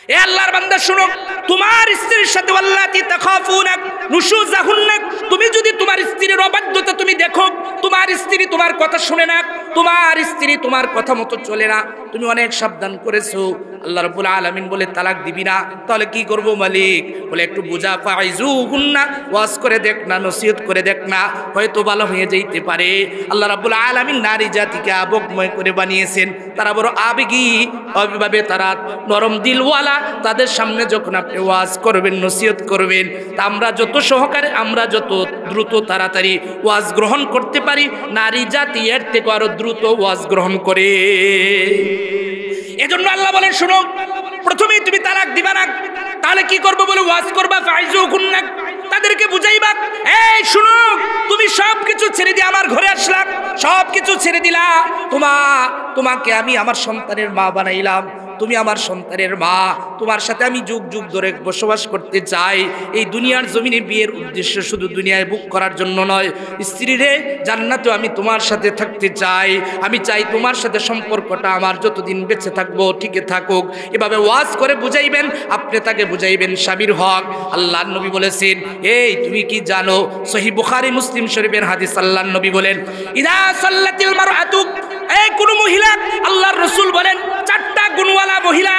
এ আল্লাহর বান্দা শুনো, তোমার স্ত্রীর সাথে আল্লাতি তাখাফুনা নুশুজাহুন্না, তুমি যদি তোমার স্ত্রীর অবাধ্যতা তুমি দেখো, তোমার স্ত্রী তোমার কথা শুনে না, তোমার স্ত্রী তোমার কথা মতো চলে না, তুমি অনেক সাবধান করেছো, আল্লাহ রাব্বুল আলামিন বলে তালাক দিবি না, তাহলে কি করব মালিক? বলে একটু বুঝা, ফাইজুহুন্না, ওয়াজ করে দেখ না, নসিহত করে দেখ না, হয়তো ভালো হয়ে যাইতে পারে। আল্লাহ রাব্বুল আলামিন নারী জাতিকে আবেগময় করে বানিয়েছেন, তারা বড় আবেগী, অভিভাবে তারা নরম দিলওয়ালা। তাদের সামনে যখন আপনি ওয়াজ করবেন, নসিহত করবেন, তা আমরা যত সহকারে, আমরা যত দ্রুত তাড়াতাড়ি ওয়াজ গ্রহণ করতে পারি, নারী জাতি এর থেকে আরো দ্রুত ওয়াজ গ্রহণ করে। এজন্য আল্লাহ বলেন শুনো, প্রথমেই তুমি তালাক দিবা না, তাহলে কি করবো? বলে ওয়াজ করবা, ফাইজুহুন্না, তাদেরকে বুঝাইবা, এই শুনো, তুমি সবকিছু ছেড়ে দিয়ে আমার ঘরে আসলা, সবকিছু ছেড়ে দিলা, তোমাকে আমি আমার সন্তানের মা বানাইলাম, তুমি আমার সন্তানের মা, তোমার সাথে আমি যুগ যুগ ধরে বসবাস করতে চাই। এই দুনিয়ার জমিনে বিয়ের উদ্দেশ্য শুধু দুনিয়ায় বুক করার জন্য নয়, স্ত্রীরে জান্নাতে আমি তোমার সাথে থাকতে চাই, আমি চাই তোমার সাথে সম্পর্কটা আমার যতদিন বেঁচে থাকবো টিকে থাকুক। এভাবে ওয়াজ করে বুঝাইবেন, আপনি তাকে বুঝাইবেন স্বামীর হক। আল্লাহর নবী বলেছেন, এই তুমি কি জানো, সহিহ বুখারী মুসলিম শরীফের হাদিস, আল্লাহর নবী বলেন, ইদা সাল্লাতিল মারআতু, এই কোন মহিলা, আল্লাহর রাসূল বলেন, চারটা গুণওয়ালা মহিলা,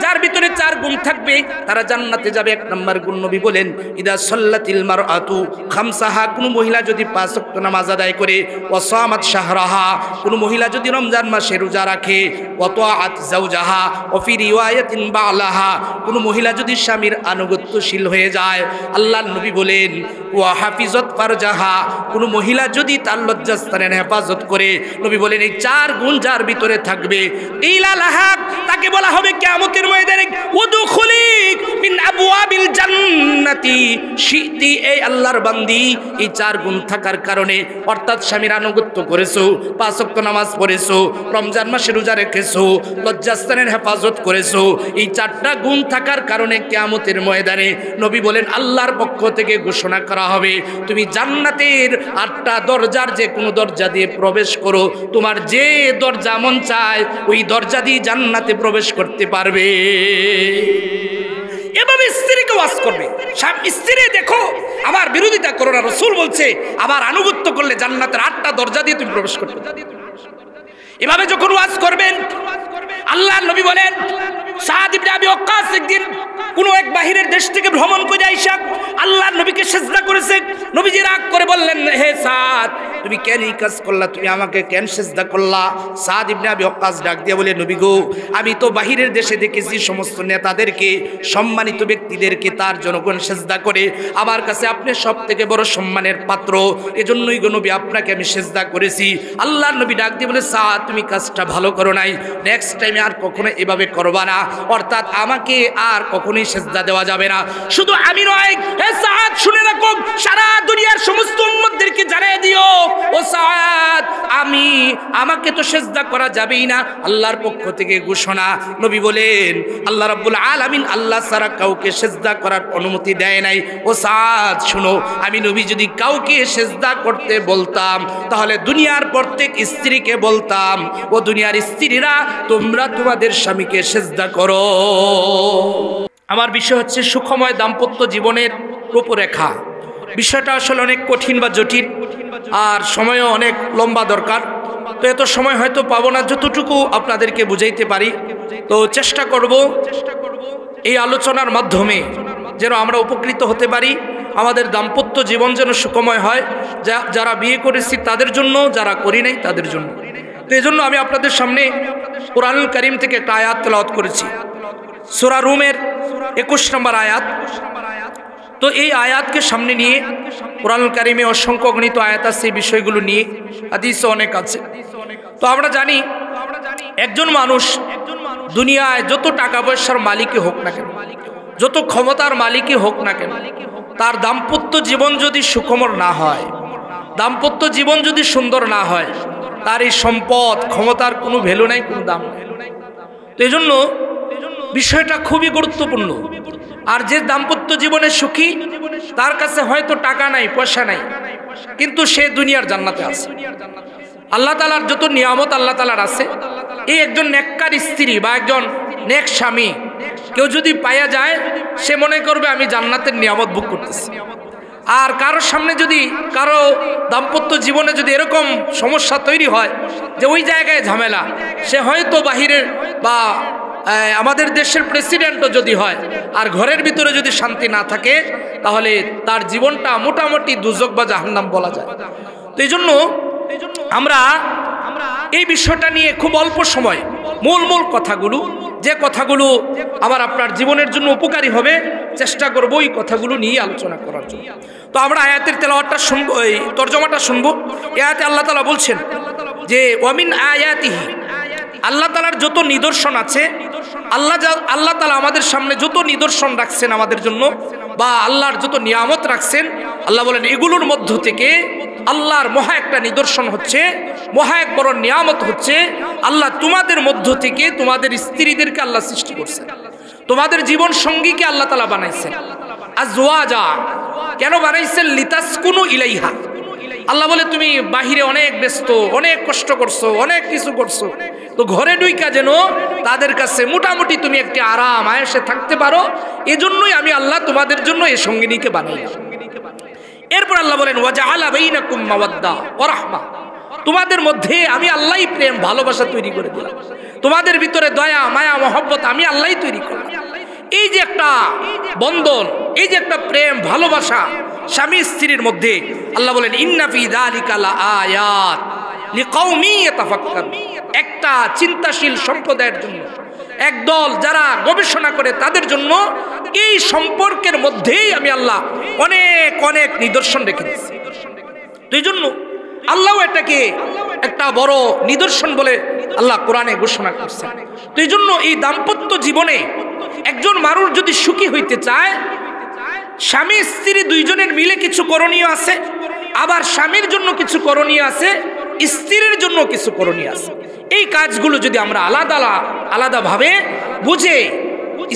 যার ভিতরে 4 গুণ থাকবে, তারা জান্নাতে যাবে। 1 নম্বর গুণ নবী বলেন, ইদা সাল্লাতিল মারআতু খামসাহা, কোন মহিলা যদি 5 ওয়াক্ত নামাজ আদায় করে, ওয়া সামাত শাহরাহা, কোন মহিলা যদি রমজান মাসে রোজা রাখে, ওয়া তাআত যাওজাহা, ওয়া ফি রিওয়ায়াতিন বালাহা, কোন মহিলা যদি স্বামীর আনুগত্যশীল হয়ে যায়, আল্লাহর নবী বলেন, ওয়া হাফিজাত ফারজাহা, কোন মহিলা যদি তার লজ্জাস্থানের হেফাজত করে, নবী বলেন এই 4 গুণ যার ভিতরে থাকবে, ইলালাহা, তাকে বলা হবে কিয়ামতের ময়দানে, উদখুলি মিন আবওয়াবিল জান্নাতি শিতি, এই আল্লাহর বান্দি, এই 4 গুণ থাকার কারণে, অর্থাৎ স্বামীর আনুগত্য করেছো, 5 ওয়াক্ত নামাজ পড়েছো, রমজান মাসে রোজা রেখেছো, লজ্জাস্থানের হেফাজত করেছো, এই 4টা গুণ থাকার কারণে কিয়ামতের ময়দানে নবী বলেন আল্লাহর পক্ষ থেকে ঘোষণা করা হবে, তুমি জান্নাতের 8টা দরজার যে কোনো দরজা দিয়ে প্রবেশ করো, তোমার যে দরজা মন চায় ওই দরজা দিয়ে জান্নাতে প্রবেশ করতে পারবে। এভাবে স্ত্রীকে ওয়াজ করবে, স্ত্রী দেখো আমার বিরোধিতা করো না, রাসূল বলছে আমার আনুগত্য করলে জান্নাতের 8টা দরজা দিয়ে তুমি প্রবেশ করবে। এভাবে যখন ওয়াজ করবেন, আল্লাহর নবী বলেন, সাদ ইবনে আবি ওয়াক্কাস একদিন কোন এক বাহিরের দেশ থেকে ভ্রমণ করে আইসা আল্লাহর নবীকে সিজদা করেছে। নবীজি রাগ করে বললেন, হে সাদ, তুমি কেন এই কাজ করলা, তুমি আমাকে কেন সিজদা করলা? সাদ ইবনে আবি ওয়াক্কাস ডাক দিয়ে বলে, নবী গো, আমি তো বাহিরের দেশে দেখেছি সমস্ত নেতাদেরকে, সম্মানিত ব্যক্তিদেরকে তার জনগণ সিজদা করে, আমার কাছে আপনি সব থেকে বড় সম্মানের পাত্র, এজন্যই গো নবী আপনাকে আমি সিজদা করেছি। আল্লাহর নবী ডাক দিয়ে বলে, সাদ, তুমি কাজটা ভালো করো নাই, নেক্সট টাইমে আর কখনো এভাবে করবা না, অর্থাৎ আমাকে আর কখনোই সিজদা দেওয়া যাবে না। শুধু আমি নয়, হে সাদ, শুনে রাখো, সারা দুনিয়ার সমস্ত উম্মতদেরকে জানিয়ে দিও, ও সাদ, আমাকে তো সিজদা করা যাবেই না, আল্লাহর পক্ষ থেকে ঘোষণা। নবী বলেন, আল্লাহ রাব্বুল আলামিন আল্লাহ ছাড়া কাউকে সিজদা করার অনুমতি দেয় নাই। ও সাদ শুনো, আমি নবী যদি কাউকে সিজদা করতে বলতাম, তাহলে দুনিয়ার প্রত্যেক স্ত্রীকে বলতাম, ও দুনিয়ার স্ত্রীরা, তোমরা তোমাদের স্বামীকে সিজদা করো। আমার বিষয় হচ্ছে সুখময় দাম্পত্য জীবনের রূপরেখা। বিষয়টা আসলে অনেক কঠিন বা জটিল, আর সময়ও অনেক লম্বা দরকার, তো এত সময় হয়তো পাবো না, যতটুকু আপনাদেরকে বুঝাইতে পারি তো চেষ্টা করব এই আলোচনার মাধ্যমে যেন আমরা উপকৃত হতে পারি, আমাদের দাম্পত্য জীবন যেন সুখময় হয়, যারা বিয়ে করেছি তাদের জন্য, যারা করি নাই তাদের জন্য। তো এই জন্য আমি আপনাদের সামনে কোরআনুল কারীম থেকে একটা আয়াত তেলাওয়াত করেছি, সূরা রুমের 21 নম্বর আয়াত। তো এই আয়াতকে সামনে নিয়ে কোরআনুল কারীমে অসংখ্য গণিত আয়াত আছে, এই বিষয়গুলো নিয়ে হাদিসও অনেক আছে। তো আমরা জানি একজন মানুষ দুনিয়ায় যত টাকা পয়সার মালিকই হোক না কেন, যত ক্ষমতার মালিকই হোক না কেন, তার দাম্পত্য জীবন যদি সুখময় না হয়, দাম্পত্য জীবন যদি সুন্দর না হয়, তার এই সম্পদ ক্ষমতার কোনো ভ্যালু নাই, কোনো দাম নেই। তো এই জন্য বিষয়টা খুবই গুরুত্বপূর্ণ। আর যে দাম্পত্য জীবনে সুখী, তার কাছে হয়তো টাকা নাই, পয়সা নাই, কিন্তু সে দুনিয়ার জান্নাতে আছে। আল্লাহ তাআলার যত নিয়ামত আল্লাহ তাআলার আছে, এই একজন নেককার স্ত্রী বা একজন নেক স্বামী কেউ যদি পাইয়া যায় সে মনে করবে আমি জান্নাতের নিয়ামত ভোগ করতেছি। আর কারোর সামনে যদি কারো দাম্পত্য জীবনে যদি এরকম সমস্যা তৈরি হয় যে ওই জায়গায় ঝামেলা, সে হয়তো বাহিরের বা আমাদের দেশের প্রেসিডেন্টও যদি হয় আর ঘরের ভিতরে যদি শান্তি না থাকে, তাহলে তার জীবনটা মোটামুটি দুজক বা জাহান্নাম বলা যায়। তো এই জন্য আমরা এই বিষয়টা নিয়ে খুব অল্প সময় মূল কথাগুলো, যে কথাগুলো আবার আপনার জীবনের জন্য উপকারী হবে, চেষ্টা করবো এই কথাগুলো নিয়ে আলোচনা করার জন্য। তো আমরা আয়াতের তেলাওয়াতটা শুনবো, এই তরজমাটা শুনবো। এই আয়াতে আল্লাহ তাআলা বলছেন যে ওয়ামিন আয়াতিহি, আল্লাহ তাআলার যত নিদর্শন আছে, আল্লাহ তাআলা আমাদের সামনে যত নিদর্শন রাখছেন আমাদের জন্য, বা আল্লাহর যত নিয়ামত রাখছেন, আল্লাহ বলেন এগুলোর মধ্য থেকে আল্লাহর মহা একটা নিদর্শন হচ্ছে, মহা এক বড় নিয়ামত হচ্ছে, আল্লাহ তোমাদের মধ্য থেকে তোমাদের স্ত্রীদেরকে আল্লাহ সৃষ্টি করছেন, তোমাদের জীবন সঙ্গীকে আল্লাহ তাআলা বানাইছেন। আজওয়াজা কেন বানাইছেন? লিতাসকুনু ইলাইহা। আল্লাহ বলে তুমি বাহিরে অনেক ব্যস্ত, অনেক কষ্ট করছো, অনেক কিছু করছো, তো ঘরে ঢুইকা যেন তাদের কাছে মোটামুটি তুমি একটি আরাম আয়েশে থাকতে পারো, এজন্যই আমি আল্লাহ তোমাদের জন্য এই সঙ্গিনীকে বানাইলাম। এরপর আল্লাহ বলেন ওয়াজআলা বাইনাকুম মাওয়াদ্দা ওয়া রাহমা, তোমাদের মধ্যে আমি আল্লাহই প্রেম ভালোবাসা তৈরি করে দিলাম, তোমাদের ভিতরে দয়া মায়া মহব্বত আমি আল্লাহই তৈরি করলাম। এই যে একটা বন্ধন, এই যে একটা প্রেম ভালোবাসা স্বামী স্ত্রীর মধ্যে, আল্লাহ বলেন ইন্না ফি যালিকা লাআয়াত লিকাউমি ইয়াতাফাক্কারুন, একটা চিন্তাশীল সম্প্রদায়ের জন্য, একদল যারা গবেষণা করে তাদের জন্য এই সম্পর্কের মধ্যেই আমি আল্লাহ অনেক অনেক নিদর্শন রেখে দিয়েছি। তো এই জন্য আল্লাহ এটাকে একটা বড় নিদর্শন বলে আল্লাহ কোরআনে ঘোষণা করছেন। তো এই জন্য এই দাম্পত্য জীবনে একজন মানুষ যদি সুখী হইতে চায়, স্বামী স্ত্রী দুইজনের মিলে কিছু করণীয় আছে, আবার স্বামীর জন্য কিছু করণীয় আছে, স্ত্রীর জন্য কিছু করণীয় আছে। এই কাজগুলো যদি আমরা আলাদাভাবে বুঝে,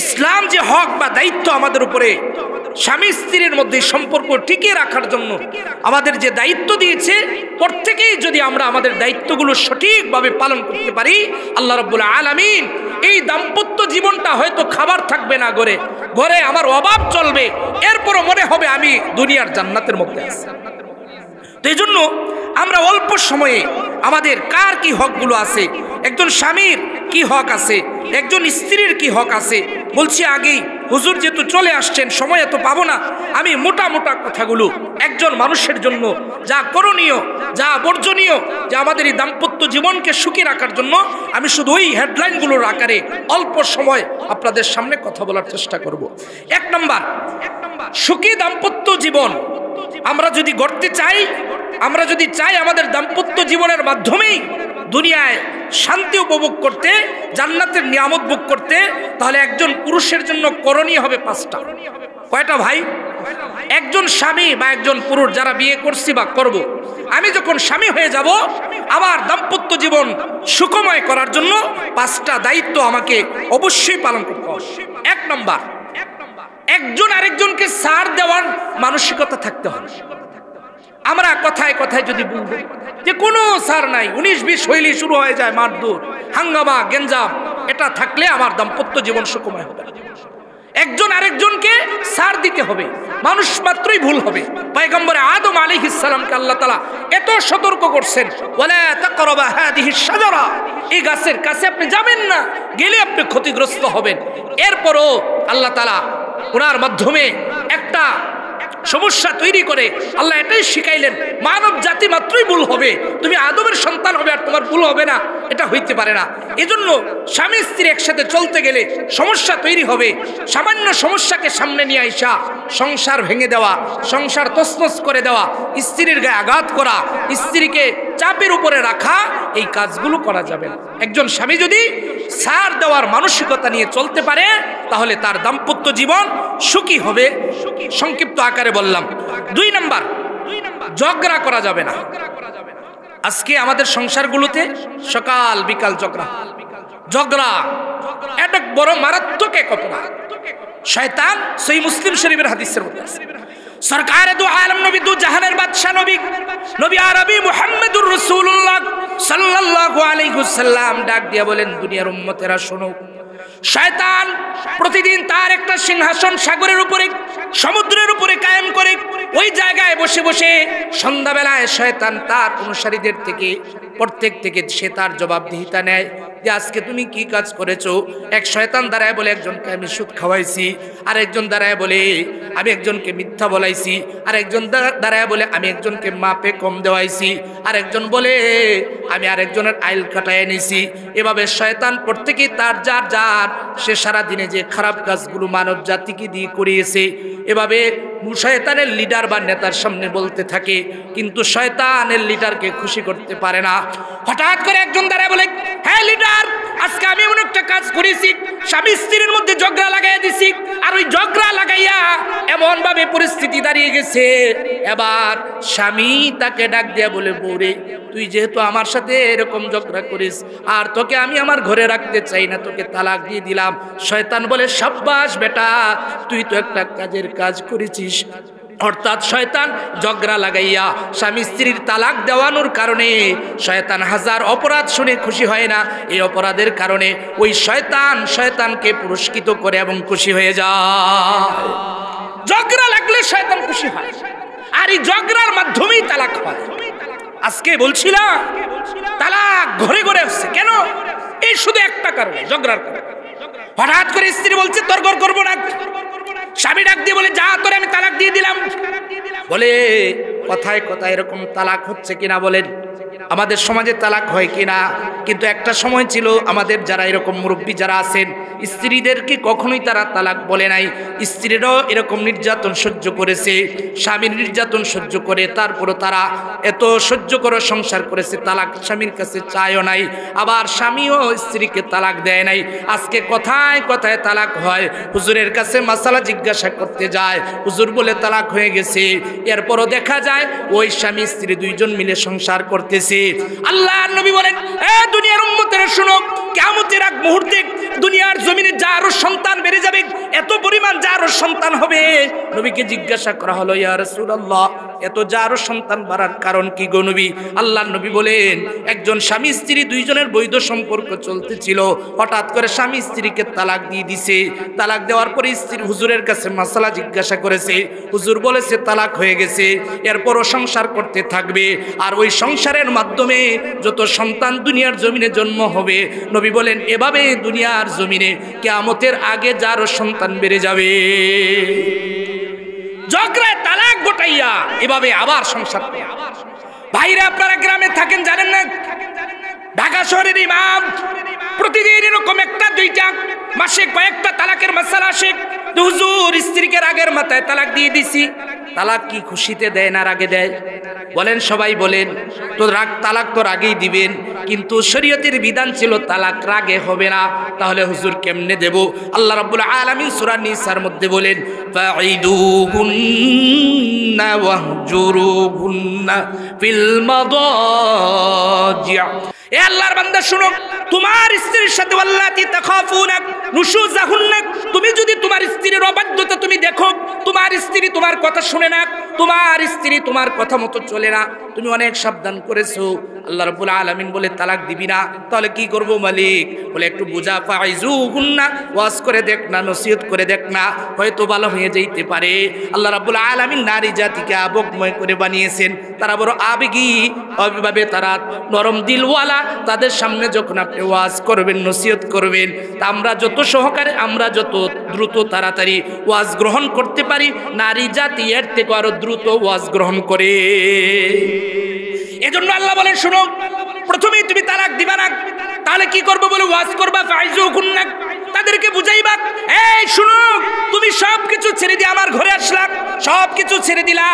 ইসলাম যে হক বা দায়িত্ব আমাদের উপরে স্বামী স্ত্রীর মধ্যে সম্পর্ক টিকিয়ে রাখার জন্য আমাদের যে দায়িত্ব দিয়েছে, প্রত্যেকেই যদি আমরা আমাদের দায়িত্বগুলো সঠিকভাবে পালন করতে পারি, আল্লাহ রাব্বুল আলামিন এই দাম্পত্য জীবনটা হয়তো খাবার থাকবে না, ঘরে আমার অভাব চলবে, এরপরও মনে হবে আমি দুনিয়ার জান্নাতের মধ্যে আছি। তো এই জন্য আমরা অল্প সময়ে আমাদের কার কি হকগুলো আছে, একজন স্বামীর কি হক আছে, একজন স্ত্রীর কি হক আছে, বলছি আগেই হুজুর যেহেতু চলে আসছেন, সময় এত পাবো না, আমি মোটা কথাগুলো একজন মানুষের জন্য যা করণীয়, যা বর্জনীয়, যা আমাদের এই দাম্পত্য জীবনকে সুখী রাখার জন্য, আমি শুধু ওই হেডলাইনগুলোর আকারে অল্প সময় আপনাদের সামনে কথা বলার চেষ্টা করব। 1 নম্বর, সুখী দাম্পত্য জীবন আমরা যদি গড়তে চাই, আমরা যদি চাই আমাদের দাম্পত্য জীবনের মাধ্যমেই দুনিয়ায় শান্তি উপভোগ করতে, জান্নাতের নিয়ামত ভোগ করতে, তাহলে একজন পুরুষের জন্য করণীয় হবে 5টা। কয়টা ভাই? একজন স্বামী বা একজন পুরুষ যারা বিয়ে করছি বা করব, আমি যখন স্বামী হয়ে যাব, আমার দাম্পত্য জীবন সুখময় করার জন্য 5টা দায়িত্ব আমাকে অবশ্যই পালন করতে হবে। 1 নম্বর, একজন আরেকজনকে ছাড় দেওয়ার মানসিকতা থাকতে হবে। আমরা কথায় কথায় যদি বলবো যে কোনো ছাড় নাই, 19-20 হইলেই শুরু হয়ে যায় মারধর, হাঙ্গামা, গেঞ্জাম, এটা থাকলে আমার দাম্পত্য জীবন সুখময় হবে। একজন আরেকজনকে ছাড় দিতে হবে, মানুষ মাত্রই ভুল হবে। পয়গম্বর আদম আলাইহিস সালামকে আল্লাহ তাআলা এত সতর্ক করছেন, ওয়ালা তাকরাবা হাদিহিশ শাজারা, এই গাছের কাছে আপনি যাবেন না, গেলে আপনি ক্ষতিগ্রস্ত হবেন। এরপরও আল্লাহ তাআলা ওনার মাধ্যমে একটা সমস্যা তৈরি করে আল্লাহ এটাই শিখাইলেন, মানব জাতি মাত্রই ভুল হবে, তুমি আদমের সন্তান হবে আর তোমার ভুল হবে না, এটা হইতে পারে না। এজন্য স্বামী স্ত্রী একসাথে চলতে গেলে সমস্যা তৈরি হবে। সামান্য সমস্যাকে সামনে নিয়ে আইসা সংসার ভেঙে দেওয়া, সংসার তছনছ করে দেওয়া, স্ত্রীর গায়ে আঘাত করা, স্ত্রীকে চাপের উপরে রাখা, এই কাজগুলো করা যাবে না। একজন স্বামী যদি ছাড় দেওয়ার মানসিকতা নিয়ে চলতে পারে, তাহলে তার দাম্পত্য জীবন সুখী হবে। সংক্ষিপ্ত আকারে বললাম। 2 নম্বর, ঝগড়া করা যাবে না। আজকে আমাদের সংসারগুলোতে সকাল বিকাল ঝগড়া, এটা বড় মারাত্মক এক অপরাধ। শয়তান সহিহ মুসলিম শরীফের হাদিসের মধ্যে আছে, সরকারে দু আলম নবী, দু জাহানের বাদশা নবী আরবি মুহাম্মদুর রাসূলুল্লাহ সাল্লাল্লাহু আলাইহি ওয়াসাল্লাম ডাক দিয়া বলেন, দুনিয়ার উম্মতেরা শোনো, শয়তান প্রতিদিন তার একটা সিংহাসন সাগরের উপরে সমুদ্রের উপরে কায়েম করে ওই জায়গায় বসে বসে সন্ধ্যাবেলায় শয়তান তার অনুসারীদের থেকে প্রত্যেক থেকে সে তার জবাবদিহিতা নেয় যে আজকে তুমি কি কাজ করেছো। এক শয়তান দাঁড়ায় বলে একজনকে আমি সুদ খাওয়াইছি, আর একজন দাঁড়ায় বলে আমি একজনকে মিথ্যা বলাইছি, আর একজন দাঁড়ায় বলে আমি একজনকে মাপে কম দেওয়াইছি, আর একজন বলে আমি আরেকজনের আইল কাটায় এনেছি। এভাবে শয়তান প্রত্যেকেই তার যার যার সে সারাদিনে যে খারাপ কাজগুলো মানব জাতিকে দিয়ে করিয়েছে এভাবে শয়তানের লিডার বা নেতার সামনে বলতে থাকে, কিন্তু শয়তানের লিডারকে খুশি করতে পারে না। হঠাৎ করে একজন দাঁড়ায় বলে, হ্যাঁ লিডার, আজকে আমি এমন একটা কাজ করেছি, স্বামী স্ত্রীর মধ্যে ঝগড়া লাগাইয়া দিছি, আর ওই ঝগড়া লাগাইয়া এমন ভাবে পরিস্থিতি দাঁড়িয়ে গেছে, এবার স্বামী তাকে ডাক দিয়া বলে, বউরে তুই যেহেতু আমার সাথে এরকম ঝগড়া করিস আর তোকে আমি আমার ঘরে রাখতে চাই না, তোকে তালাক দিয়ে দিলাম। শয়তান বলে, সাব্বাস বেটা, তুই তো একটা কাজের কাজ করেছিস। অর্থাৎ শয়তান ঝগড়া লাগাইয়া স্বামী স্ত্রীর তালাক দেওয়ানোর কারণে শয়তান হাজার অপরাধ শুনে খুশি হয় না, এই অপরাধের কারণে ওই শয়তানকে পুরস্কৃত করে এবং খুশি হয়ে যায়। ঝগড়া লাগলে শয়তান খুশি হয়, আর এই ঝগড়ার মাধ্যমেই তালাক হয়। আজকে বলছিলাম তালাক ঘরে ঘরে আসছে কেন? এই শুধু একটা কারণে, ঝগড়ার কারণে। হঠাৎ করে স্ত্রী বলছে তর্ক করবো না, স্বামী ডাক দিয়ে বলে, যা তোরে আমি তালাক দিয়ে দিলাম। বলে কথায় কথায় এরকম তালাক হচ্ছে কিনা বলেন? আমাদের সমাজে তালাক হয় কিনা? কিন্তু একটা সময় ছিল আমাদের যারা এরকম মুরব্বী যারা আছেন, স্ত্রীদেরকে কখনোই তারা তালাক বলে নাই। স্ত্রীরাও এরকম নির্যাতন সহ্য করেছে, স্বামীর নির্যাতন সহ্য করে তারপরও তারা এত সহ্য করে সংসার করেছে, তালাক স্বামীর কাছে চায়ও নাই, আবার স্বামীও স্ত্রীকে তালাক দেয় নাই। আজকে কথায় কথায় তালাক হয়, হুজুরের কাছে মাসালা জিজ্ঞাসা করতে যায়, হুজুর বলে তালাক হয়ে গেছে। এরপরও দেখা যায় ওই স্বামী স্ত্রী দুইজন মিলে সংসার করতেছে। আল্লাহর নবী বলেন, এ দুনিয়ার উম্মতেরা শুনো, কিয়ামতের আগ মুহূর্তে দুনিয়ার জমিনে যারও সন্তান বেড়ে যাবে, এত পরিমাণ যারও সন্তান হবে। নবীকে জিজ্ঞাসা করা হলো, ইয়া রাসূলুল্লাহ, এত যারও সন্তান বাড়ার কারণ কি গো নবী? আল্লাহর নবী বলেন, একজন স্বামী স্ত্রী দুইজনের বৈধ সম্পর্ক চলতেছিল, হঠাৎ করে স্বামী স্ত্রীকে তালাক দিয়ে দিছে। তালাক দেওয়ার পরে স্ত্রী হুজুরের কাছে মাসালা জিজ্ঞাসা করেছে, হুজুর বলেছে তালাক হয়ে গেছে, এরপরও সংসার করতে থাকবে, আর ওই সংসারের মাধ্যমে যত সন্তান দুনিয়ার জমিনে জন্ম হবে, নবী বলেন এভাবে দুনিয়ার জমিনে কিয়ামতের আগে যারও সন্তান বেড়ে যাবে। ঝগড়ায় তালাক গোটাইয়া এভাবে আবার সংসার। ভাইরা আপনারা গ্রামে থাকেন জানেন না, ঢাকা শহরের ইমাম প্রতিদিন এরকম একটা দুইটা মাসে কয়েকটা তালাকের মাসালা আসে। হুজুর স্ত্রীকে রাগের মাথায় তালাক দিয়ে দিছি। তালাক কি খুশিতে দেয় না রাগে দেয়? বলেন, সবাই বলেন তো। তালাক তো রাগেই দিবেন, কিন্তু শরীয়তের বিধান ছিল তালাক রাগে হবে না। তাহলে হুজুর কেমনে দেব? আল্লাহ রাব্বুল আলামিন সূরা নিসার মধ্যে বলেন, ফাঈদুহুন্না ওয়াহজুরুহুন্না ফিল মাদাজি'। এ আল্লাহর বান্দা শুনো, তোমার স্ত্রীর সাথে আল্লাতি তাখাফুনা নুশুজাহুন্না, তুমি যদি তোমার স্ত্রীর অবাধ্যতা তুমি দেখো, তোমার স্ত্রী তোমার কথা শুনে না, তোমার স্ত্রী তোমার কথা মতো চলে না, তুমি অনেক সাবধান করেছো, আল্লাহ রাব্বুল আলামিন বলে তালাক দিবি না, তাহলে কি করব মালিক? বলে একটু বুঝা, ফাইজুহুন্না, ওয়াজ করে দেখ না, নসিহত করে দেখ না, হয়তো ভালো হয়ে যাইতে পারে। আল্লাহ রাব্বুল আলামিন নারী জাতিকে আবেগময় করে বানিয়েছেন, তারা বড় আবেগী, অভিভাবে তারা নরম দিলওয়ালা। তাদের সামনে যখন আপনি ওয়াজ করবেন, নসিহত করবেন, তা আমরা যত সহকারে, আমরা যত দ্রুত তাড়াতাড়ি ওয়াজ গ্রহণ করতে পারি, নারী জাতি এর থেকে আরো দ্রুত ওয়াজ গ্রহণ করে। এজন্য আল্লাহ বলেন, শুনো, প্রথমেই তুমি তালাক দিবা না, তাহলে কি করবো? বলে ওয়াজ করবা, ফাইজুহুন্না, তাদেরকে বুঝাইবা, এই শুনো, তুমি সবকিছু ছেড়ে দিয়ে আমার ঘরে আসলা, সবকিছু ছেড়ে দিলা,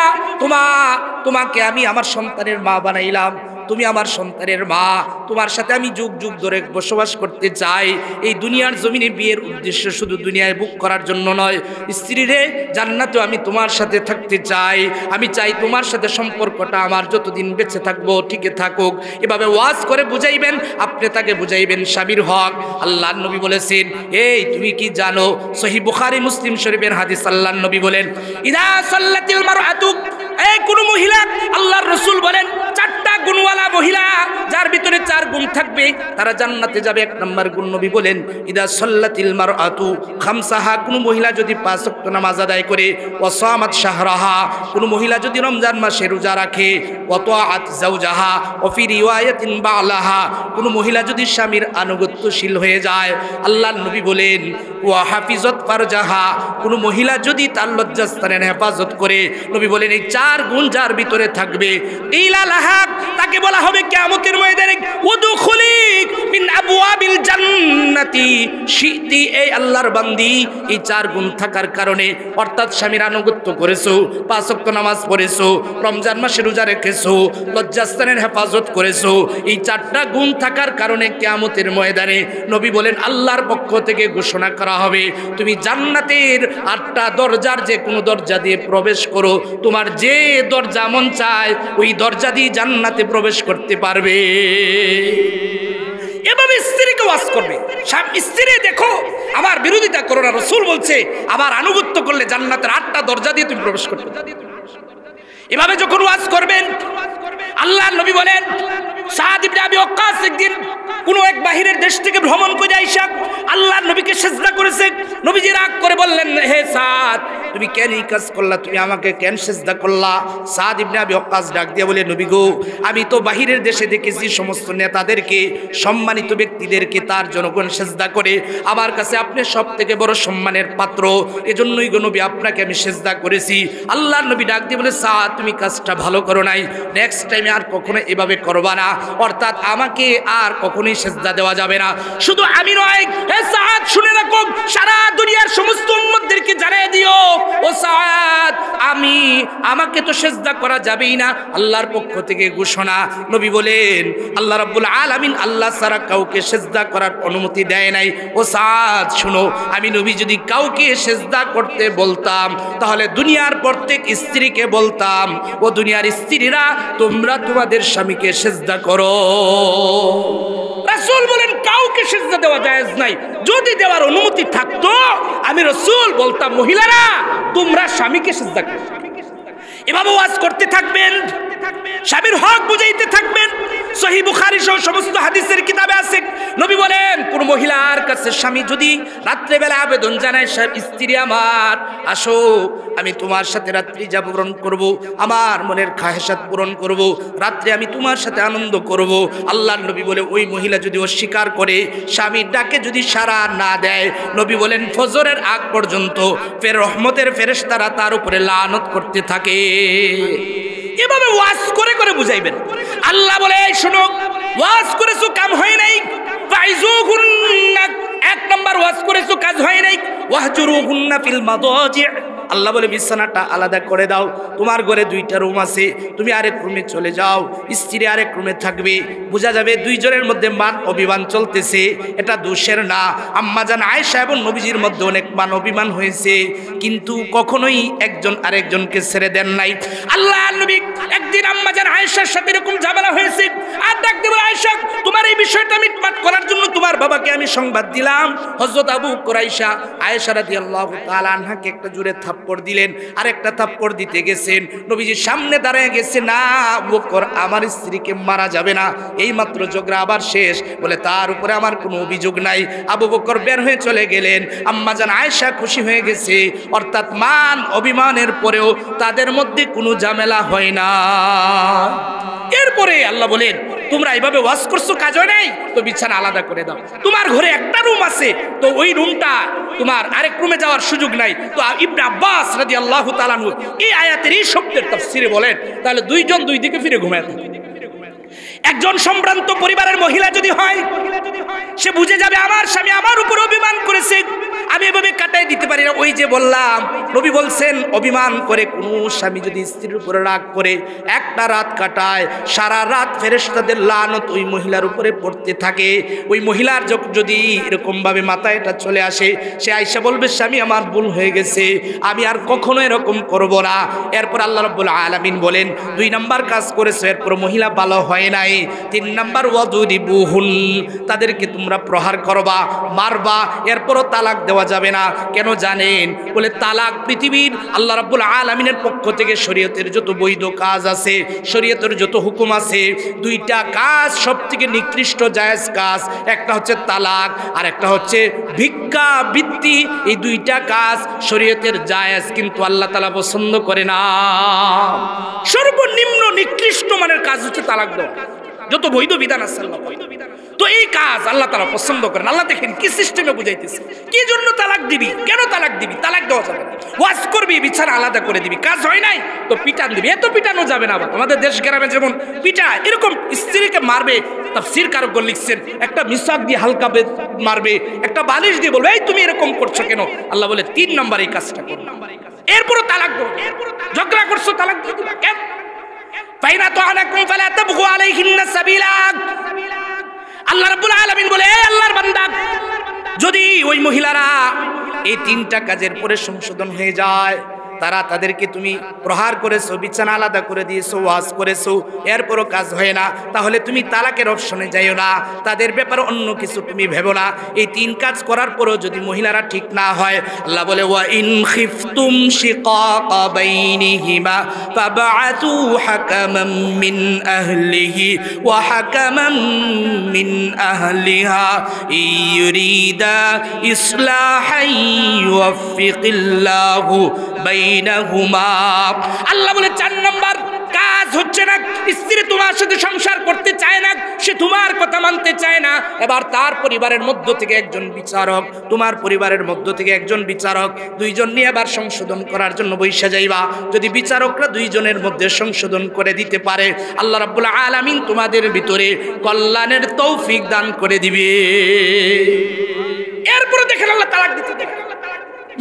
তোমাকে আমি আমার সন্তানের মা বানাইলাম, তুমি আমার সন্তানের মা, তোমার সাথে আমি যুগ যুগ ধরে বসবাস করতে চাই। এই দুনিয়ার জমিনে বিয়ের উদ্দেশ্য শুধু দুনিয়ায় বুক করার জন্য নয়, স্ত্রীরে জান্নাতে আমি তোমার সাথে থাকতে চাই, আমি চাই তোমার সাথে সম্পর্কটা আমার যতদিন বেঁচে থাকবো টিকে থাকুক। এভাবে ওয়াজ করে বুঝাইবেন, আপনি তাকে বুঝাইবেন স্বামীর হক। আল্লাহর নবী বলেছেন, এই তুমি কি জানো, সহিহ বুখারী মুসলিম শরীফের হাদিস, আল্লাহর নবী বলেন, ইদা সাল্লাতিল মারআতু, এই কোন মহিলা, আল্লাহর রাসূল বলেন, চারটা গুণওয়ালা মহিলা, যার ভিতরে 4 গুণ থাকবে তারা জান্নাতে যাবে। 1 নম্বর গুণ নবী বলেন, ইদা সাল্লাতিল মারআতু খামসাহা, কোন মহিলা যদি 5 ওয়াক্ত নামাজ আদায় করে, ওয়া সামাত শাহরাহা, কোন মহিলা যদি রমজান মাসে রোজা রাখে, ওয়া তাআত যাওজাহা, ওয়া ফি রিওয়ায়াতিন বালাহা, কোন মহিলা যদি স্বামীর আনুগত্যশীল হয়ে যায়, আল্লাহর নবী বলেন, ওয়া হাফিজাত ফারজাহা, কোন মহিলা যদি তার লজ্জাস্থানের হেফাজত করে, নবী বলেন এই 4 গুণ যার ভিতরে থাকবে, ইলালাহা, তাকে বলা হবে কিয়ামতের ময়দানে, উদখুলি মিন আবওয়াবিল জান্নাতি শিতি, এই আল্লাহর বান্দি এই 4 গুণ থাকার কারণে, অর্থাৎ স্বামীর আনুগত্য করেছো, 5 ওয়াক্ত নামাজ পড়েছো, রমজান মাসে রোজা রেখেছো, লজ্জাস্থানের হেফাজত করেছো, এই 4টা গুণ থাকার কারণে কিয়ামতের ময়দানে নবী বলেন আল্লাহর পক্ষ থেকে ঘোষণা করা হবে, তুমি জান্নাতের 8টা দরজার যে কোনো দরজা দিয়ে প্রবেশ করো, তোমার যে দরজা মন চায় ওই দরজা দিয়ে জান্নাতে প্রবেশ করতে পারবে। এভাবে স্ত্রীকে ওয়াজ করবে, স্ত্রী দেখো আমার বিরোধিতা করো না, রাসূল বলছে আবার আনুগত্য করলে জান্নাতের 8টা দরজা দিয়ে তুমি প্রবেশ করবে। এভাবে যখন ওয়াজ করবেন, আল্লাহর নবী বলেন, সাদ ইবনে আবি ওয়াক্কাস একদিন কোন এক বাহিরের দেশ থেকে ভ্রমণ করে আইসা আল্লাহর নবীকে সিজদা করেছে। নবীজি রাগ করে বললেন, হে সাদ, তুমি কেন এই কাজ করলা, তুমি আমাকে কেন সিজদা করলা? সাদ ইবনে আবি ওয়াক্কাস ডাক দিয়ে বলে, নবী গো, আমি তো বাহিরের দেশে দেখেছি সমস্ত নেতাদেরকে, সম্মানিত ব্যক্তিদেরকে তার জনগণ সিজদা করে, আমার কাছে আপনি সবথেকে বড় সম্মানের পাত্র, এজন্যই গো নবী আপনাকে আমি সিজদা করেছি। আল্লাহর নবী ডাক দিয়ে বলে, সাদ, তুমি কাজটা ভালো করো নাই, নেক্সট টাইমে আর কখনো এভাবে করবা না, অর্থাৎ আমাকে আর কখনোই সিজদা দেওয়া যাবে না। শুধু আমি নয়, হে সাদ, শুনে রাখো, সারা দুনিয়ার সমস্ত উম্মতদেরকে জানিয়ে দিও, ও সাদ, আমাকে তো সিজদা করা যাবেই না, আল্লাহর পক্ষ থেকে ঘোষণা। নবী বলেন, আল্লাহ রাব্বুল আলামিন আল্লাহ ছাড়া কাউকে সিজদা করার অনুমতি দেয় নাই। ও সাদ, শুনো, আমি নবী যদি কাউকে সিজদা করতে বলতাম, তাহলে দুনিয়ার প্রত্যেক স্ত্রীকে বলতাম, ও দুনিয়ার স্ত্রীরা, তোমরা তোমাদের স্বামীকে সিজদা করো। রাসূল বলেন কাউকে সিজদা দেওয়া জায়েজ নাই, যদি দেওয়ার অনুমতি থাকতো আমি রাসূল বলতাম, মহিলারা তোমরা স্বামীকে সিজদা করো। এভাবে ওয়াজ করতে থাকবেন, স্বামীর হক বুঝাইতে থাকবেন। সহিহ বুখারী সহ সমস্ত হাদিসের কিতাবে আছে, নবী বলেন, কোন মহিলার কাছে স্বামী যদি রাত্রে বেলা আবেদন জানায়, স্ত্রী আমার, আসো, আমি তোমার সাথে রাত্রি যাপন করব, আমার মনের খাহেসাত পূরণ করব, রাত্রে আমি তোমার সাথে আনন্দ করব, আল্লাহর নবী বলে, ওই মহিলা যদি অস্বীকার করে, স্বামীর ডাকে যদি সাড়া না দেয়, নবী বলেন ফজরের আগ পর্যন্ত ফের রহমতের ফেরেশতারা তার উপরে লানত করতে থাকে। এভাবে ওয়াজ করে করে বুঝাইবেন। আল্লাহ বলে, শোনো, ওয়াজ করেছো কাম হয় নাই, ফাইজুহুন্না, 1 নম্বর ওয়াজ করেছো কাজ হয় নাই, ওয়াহজুরুহুন্না ফিল মাদাজি, আল্লাহ বলে বিছানাটা আলাদা করে দাও, তোমার ঘরে 2টা রুম আছে, তুমি আরেক রুমে চলে যাও, স্ত্রী আরেক রুমে থাকবে, বোঝা যাবে 2 জনের মধ্যে মান অভিমান চলতেছে, এটা দোষের না। আম্মাজান আয়েশা এবং নবীজির মধ্যে অনেক মান অভিমান হয়েছে, কিন্তু কখনোই একজন আরেকজনকে ছেড়ে দেন নাই। আল্লাহ নবী একদিন আম্মাজান আয়েশার সাথে এরকম ঝামেলা হয়েছে, আর ডাক দিয়ে বলে, আয়েশা, তোমার এই বিষয়টা মিটমাট করার জন্য তোমার বাবাকে আমি সংবাদ দিলাম। হযরত আবু কুরাইশা আয়েশা রাদিয়াল্লাহু তাআলা আনহাকে একটা জোরে থাপ্পড় দিলেন, আর একটা থাপ্পড় দিতে গেছেন, নবীজির সামনে দাঁড়িয়ে গেছে, না আবু বকর, আমার স্ত্রীকে মারা যাবে না, এই মাত্র ঝগড়া আবার শেষ, বলে তার উপরে আমার কোনো অভিযোগ নাই। আবু বকর বের হয়ে চলে গেলেন, আম্মাজান আয়েশা খুশি হয়ে গেছে, অর্থাৎ মান অভিমানের পরেও তাদের মধ্যে কোনো ঝামেলা হয় না। এরপরে আল্লাহ বলেন, তোমরা এইভাবে ওয়াজ করছো, কাজ হয় নাই, তো বিছানা আলাদা করে দাও, তোমার ঘরে একটা রুম আছে, তো ওই রুমটা তোমার আরেক রুমে যাওয়ার সুযোগ নাই। তো ইবনে আব্বাস রাদিয়াল্লাহু তাআলা আনহু এই আয়াতের এই শব্দের তাফসীরে বলেন, তাহলে 2 জন 2 দিকে ফিরে ঘুমায় থাকে। একজন সম্ভ্রান্ত পরিবারের মহিলা যদি হয়, সে বুঝে যাবে আমার স্বামী আমার উপর অভিমান করেছে, আমি এভাবে কাটাই দিতে পারি না। ওই যে বললাম, নবী বলছেন, অভিমান করে কোন স্বামী যদি স্ত্রীর উপরে রাগ করে একটা রাত কাটায়, সারা রাত ফেরেশতাদের লানত ওই মহিলার উপরে পড়তে থাকে। ওই মহিলার যদি এরকম ভাবে মাথায় এটা চলে আসে, সে আয়েশা বলবে, স্বামী আমার ভুল হয়ে গেছে, আমি আর কখনো এরকম করব না। এরপর আল্লাহ রাব্বুল আলামিন বলেন, 2 নাম্বার কাজ করেছো, এরপর মহিলা ভালো হয় নাই। 3 নাম্বার, ওয়াদুরিবুহুন, তাদেরকে তোমরা প্রহার করবা, মারবা, এরপরও তালাক দেওয়া দেওয়া যাবে না। কেন জানেন? বলে তালাক পৃথিবীর আল্লাহ রাব্বুল আলামিনের পক্ষ থেকে শরীয়তের যত বৈধ কাজ আছে, শরীয়তের যত হুকুম আছে, দুইটা কাজ সবথেকে নিকৃষ্ট জায়েজ কাজ। একটা হচ্ছে তালাক, আর একটা হচ্ছে ভিক্ষা বৃত্তি। এই দুইটা কাজ শরীয়তের জায়েজ, কিন্তু আল্লাহ তাআলা পছন্দ করে না। সর্বনিম্ন নিকৃষ্ট মানের কাজ হচ্ছে তালাক দেওয়া, যত বৈধ বিধান আছে আল্লাহ। তো এই কাজ আল্লাহ তাআলা পছন্দ করেন। আল্লাহ দেখেন কি সিস্টেমে বুঝাইতেছে, কি জন্য তালাক দিবি, কেন তালাক দিবি? তালাক দেওয়া যাবে না। ওয়াজ করবি, বিছানা আলাদা করে দিবি, কাজ হয় নাই তো পিটান দিবি। এত পিটানো যাবে না। আমাদের দেশ গ্রামে যেমন পিটা, এরকম স্ত্রীকে মারবে। তাফসীর কারকগণ লিখছেন, একটা মিসাক দিয়ে হালকা মারবে, একটা বালিশ দিয়ে বলবে এই তুমি এরকম করছো কেন। আল্লাহ বলে 3 নম্বর এই কাজটা করো, এরপরও তালাক দাও। ঝগড়া করছো, তালাক দিয়ে দিবা কেন? ফাইনা তুআনাকুম ফালা তাবগু আলাইহিন্না সাবিলা। আল্লাহ রাব্বুল আলামিন বলে, এই আল্লাহর বান্দা, যদি ওই মহিলারা এই 3টা কাজের পরে সংশোধন হয়ে যায়, তারা তাদেরকে তুমি প্রহার করেছো, বিছানা আলাদা করে দিয়েছো, ওয়াজ করেছো, এরপরও কাজ হয় না, তাহলে তুমি তালাকের অপশনে যাইও না। তাদের ব্যাপারে অন্য কিছু তুমি ভেবো না। এই 3 কাজ করার পরেও যদি মহিলারা ঠিক না হয়, আল্লাহ বলে ওয়া ইন খিফতুম শিকাকা বাইনিহিমা ফাবআতু হাকামান মিন আহলিহি ওয়া হাকামান মিন আহলিহা ইউরিদা ইসলাহান ইউফিকিল্লাহু বাইনাহুমা। আল্লাহ বলে 4 নম্বর কাজ হচ্ছে না, স্ত্রী তোমার সাথে সংসার করতে চায় না, সে তোমার কথা মানতে চায় না। এবার তার পরিবারের মধ্য থেকে একজন বিচারক, তোমার পরিবারের মধ্য থেকে একজন বিচারক, 2 জন নিয়ে এবার সংশোধন করার জন্য বৈশা যাইবা। যদি বিচারকরা 2 জনের মধ্যে সংশোধন করে দিতে পারে, আল্লাহ রাব্বুল আলামিন তোমাদের ভিতরে কল্যাণের তৌফিক দান করে দিবে। এরপরে দেখেন আল্লাহ তালাক দিতে দেবে।